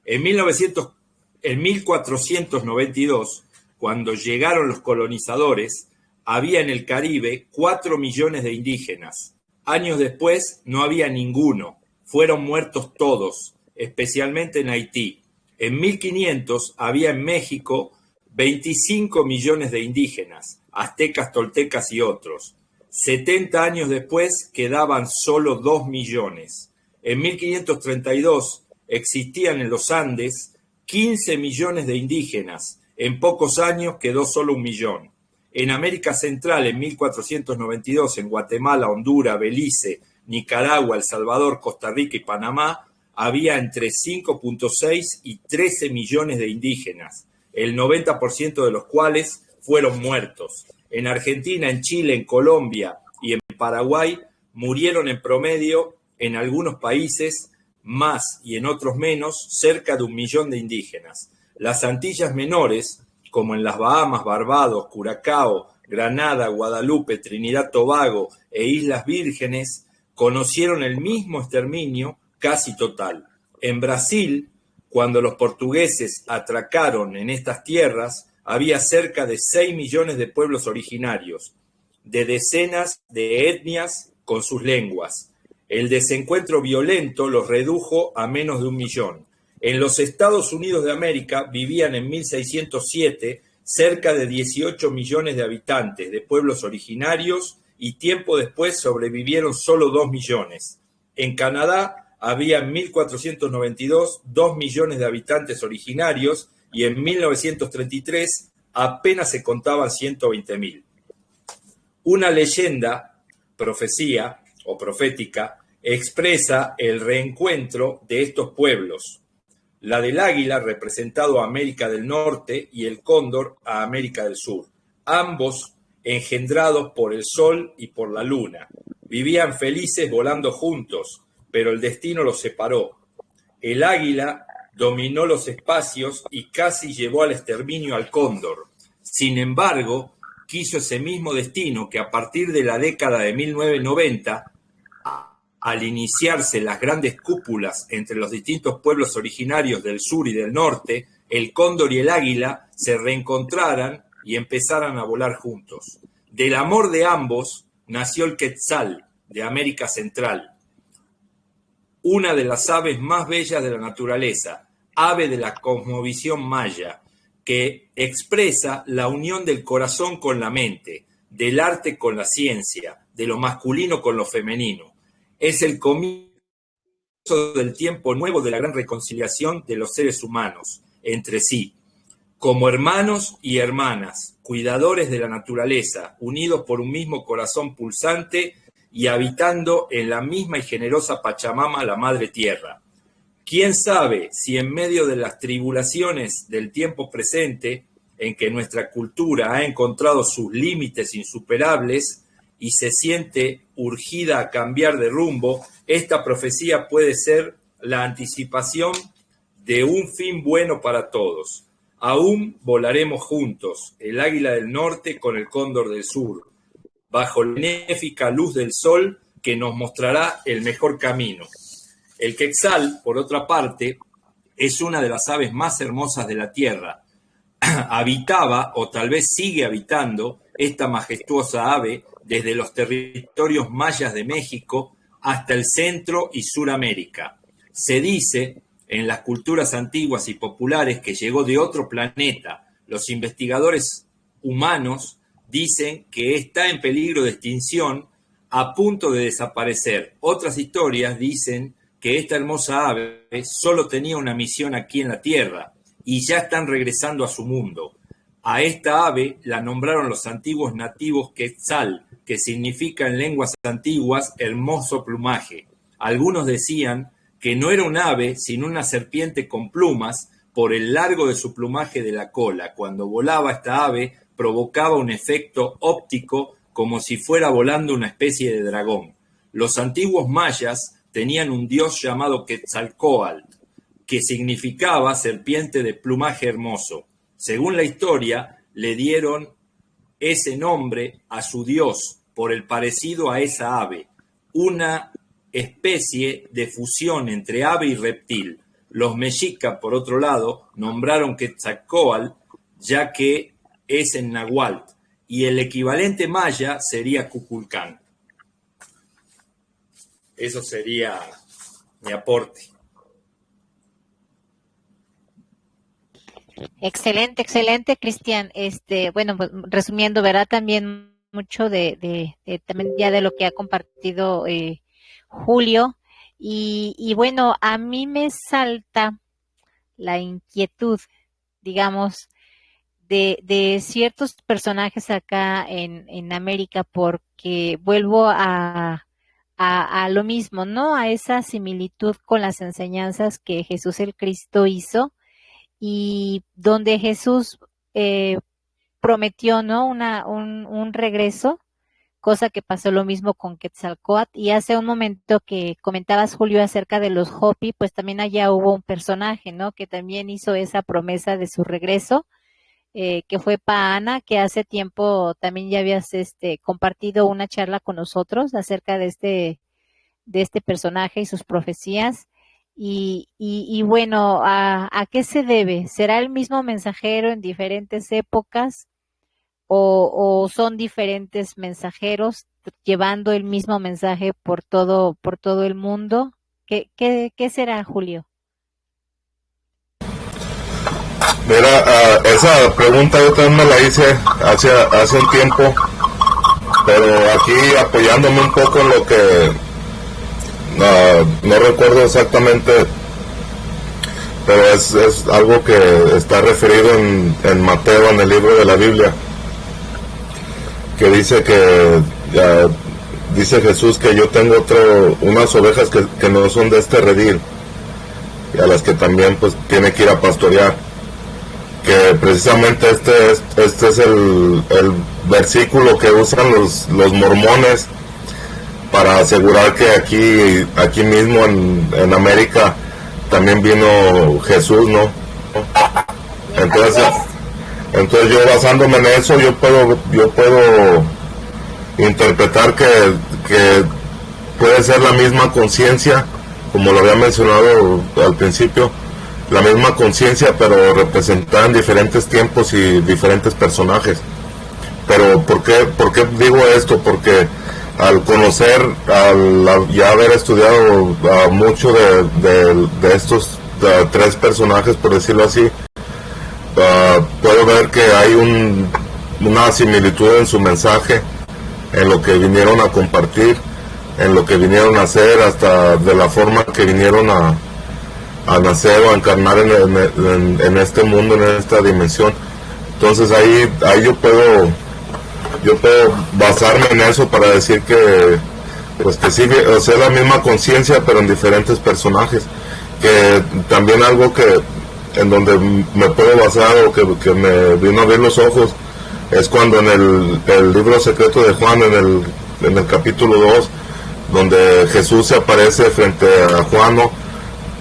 En 1492, cuando llegaron los colonizadores, había en el Caribe 4 millones de indígenas. Años después no había ninguno, fueron muertos todos, especialmente en Haití. En 1500 había en México 25 millones de indígenas, aztecas, toltecas y otros. 70 años después quedaban solo 2 millones. En 1532 existían en los Andes 15 millones de indígenas. En pocos años quedó solo 1 millón. En América Central, en 1492, en Guatemala, Honduras, Belice, Nicaragua, El Salvador, Costa Rica y Panamá, había entre 5.6 y 13 millones de indígenas, el 90% de los cuales fueron muertos. En Argentina, en Chile, en Colombia y en Paraguay murieron en promedio, en algunos países más y en otros menos, cerca de 1 millón de indígenas. Las Antillas Menores, como en las Bahamas, Barbados, Curazao, Granada, Guadalupe, Trinidad, Tobago e Islas Vírgenes, conocieron el mismo exterminio casi total. En Brasil, cuando los portugueses atracaron en estas tierras, había cerca de 6 millones de pueblos originarios, de decenas de etnias con sus lenguas. El desencuentro violento los redujo a menos de 1 millón. En los Estados Unidos de América vivían en 1607 cerca de 18 millones de habitantes de pueblos originarios y tiempo después sobrevivieron solo 2 millones. En Canadá había en 1492 2 millones de habitantes originarios y en 1933 apenas se contaban 120.000. Una leyenda, profecía o profética, expresa el reencuentro de estos pueblos. La del águila, representado a América del Norte, y el cóndor a América del Sur, ambos engendrados por el sol y por la luna. Vivían felices volando juntos, pero el destino los separó. El águila dominó los espacios y casi llevó al exterminio al cóndor. Sin embargo, quiso ese mismo destino que a partir de la década de 1990, al iniciarse las grandes cúpulas entre los distintos pueblos originarios del sur y del norte, el cóndor y el águila se reencontraran y empezaran a volar juntos. Del amor de ambos nació el quetzal de América Central, una de las aves más bellas de la naturaleza, ave de la cosmovisión maya, que expresa la unión del corazón con la mente, del arte con la ciencia, de lo masculino con lo femenino. Es el comienzo del tiempo nuevo de la gran reconciliación de los seres humanos entre sí, como hermanos y hermanas, cuidadores de la naturaleza, unidos por un mismo corazón pulsante y habitando en la misma y generosa Pachamama, la Madre Tierra. ¿Quién sabe si en medio de las tribulaciones del tiempo presente, en que nuestra cultura ha encontrado sus límites insuperables y se siente urgida a cambiar de rumbo, esta profecía puede ser la anticipación de un fin bueno para todos? Aún volaremos juntos, el águila del norte con el cóndor del sur, bajo la benéfica luz del sol que nos mostrará el mejor camino. El quetzal, por otra parte, es una de las aves más hermosas de la tierra. Habitaba, o tal vez sigue habitando, esta majestuosa ave desde los territorios mayas de México hasta el Centro y Suramérica. Se dice en las culturas antiguas y populares que llegó de otro planeta. Los investigadores humanos dicen que está en peligro de extinción, a punto de desaparecer. Otras historias dicen que esta hermosa ave solo tenía una misión aquí en la Tierra y ya están regresando a su mundo. A esta ave la nombraron los antiguos nativos Quetzal, que significa en lenguas antiguas hermoso plumaje. Algunos decían que no era un ave, sino una serpiente con plumas, por el largo de su plumaje de la cola. Cuando volaba esta ave, provocaba un efecto óptico como si fuera volando una especie de dragón. Los antiguos mayas tenían un dios llamado Quetzalcóatl, que significaba serpiente de plumaje hermoso. Según la historia, le dieron ese nombre a su dios por el parecido a esa ave, una especie de fusión entre ave y reptil. Los mexicas, por otro lado, nombraron Quetzalcóatl ya que es en náhuatl, y el equivalente maya sería Cuculcán. Eso sería mi aporte. Excelente, Cristian. Bueno, pues, resumiendo, ¿verdad? También mucho también ya de lo que ha compartido Julio. Y bueno, a mí me salta la inquietud, digamos, de ciertos personajes acá en América, porque vuelvo a lo mismo, ¿no? A esa similitud con las enseñanzas que Jesús el Cristo hizo, y donde Jesús prometió, ¿no? Un regreso, cosa que pasó lo mismo con Quetzalcóatl. Y hace un momento que comentabas, Julio, acerca de los Hopi, pues también allá hubo un personaje, ¿no? Que también hizo esa promesa de su regreso, que fue Paana, que hace tiempo también ya habías compartido una charla con nosotros acerca de este personaje y sus profecías. Y bueno, ¿a qué se debe? ¿Será el mismo mensajero en diferentes épocas o son diferentes mensajeros llevando el mismo mensaje por todo el mundo? ¿Qué será, Julio? Mira, esa pregunta yo también me la hice hace un tiempo, pero aquí apoyándome un poco en lo que no recuerdo exactamente, pero es algo que está referido en Mateo, en el libro de la Biblia, que dice dice Jesús que yo tengo unas ovejas que no son de este redil, y a las que también pues tiene que ir a pastorear. Que precisamente este es el versículo que usan los mormones para asegurar que aquí mismo en América también vino Jesús, ¿no? Entonces yo, basándome en eso, yo puedo interpretar que puede ser la misma conciencia, como lo había mencionado al principio, la misma conciencia, pero representada en diferentes tiempos y diferentes personajes. Pero ¿por qué digo esto? Porque al conocer, ya haber estudiado mucho de estos tres personajes, por decirlo así, puedo ver que hay una similitud en su mensaje, en lo que vinieron a compartir, en lo que vinieron a hacer, hasta de la forma que vinieron a nacer o a encarnar en este mundo, en esta dimensión. Entonces ahí yo puedo basarme en eso para decir que sí, o sea, la misma conciencia, pero en diferentes personajes. Que también algo en donde me puedo basar, o que me vino a abrir los ojos, es cuando en el libro secreto de Juan, en el capítulo 2, donde Jesús se aparece frente a Juan, ¿no?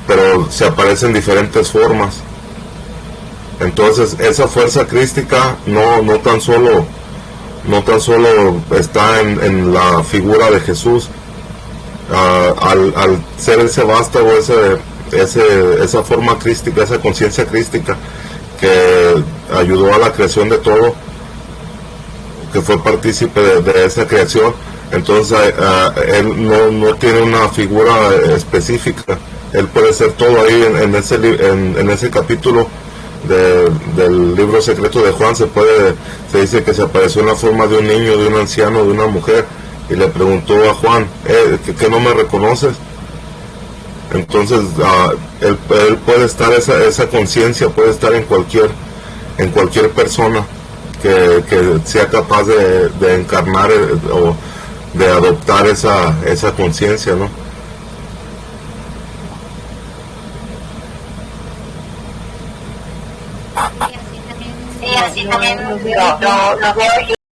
Pero se aparece en diferentes formas. Entonces esa fuerza crística no tan solo está en la figura de Jesús, al ser ese vástago, esa forma crística, esa conciencia crística que ayudó a la creación de todo, que fue partícipe de esa creación. Entonces él no tiene una figura específica, él puede ser todo ahí en ese capítulo del libro secreto de Juan. Se dice que se apareció en la forma de un niño, de un anciano, de una mujer, y le preguntó a Juan, ¿que no me reconoces? Entonces él puede estar, esa conciencia puede estar en cualquier persona que sea capaz de encarnar o de adoptar esa conciencia, ¿no? Sí, así también lo veo yo.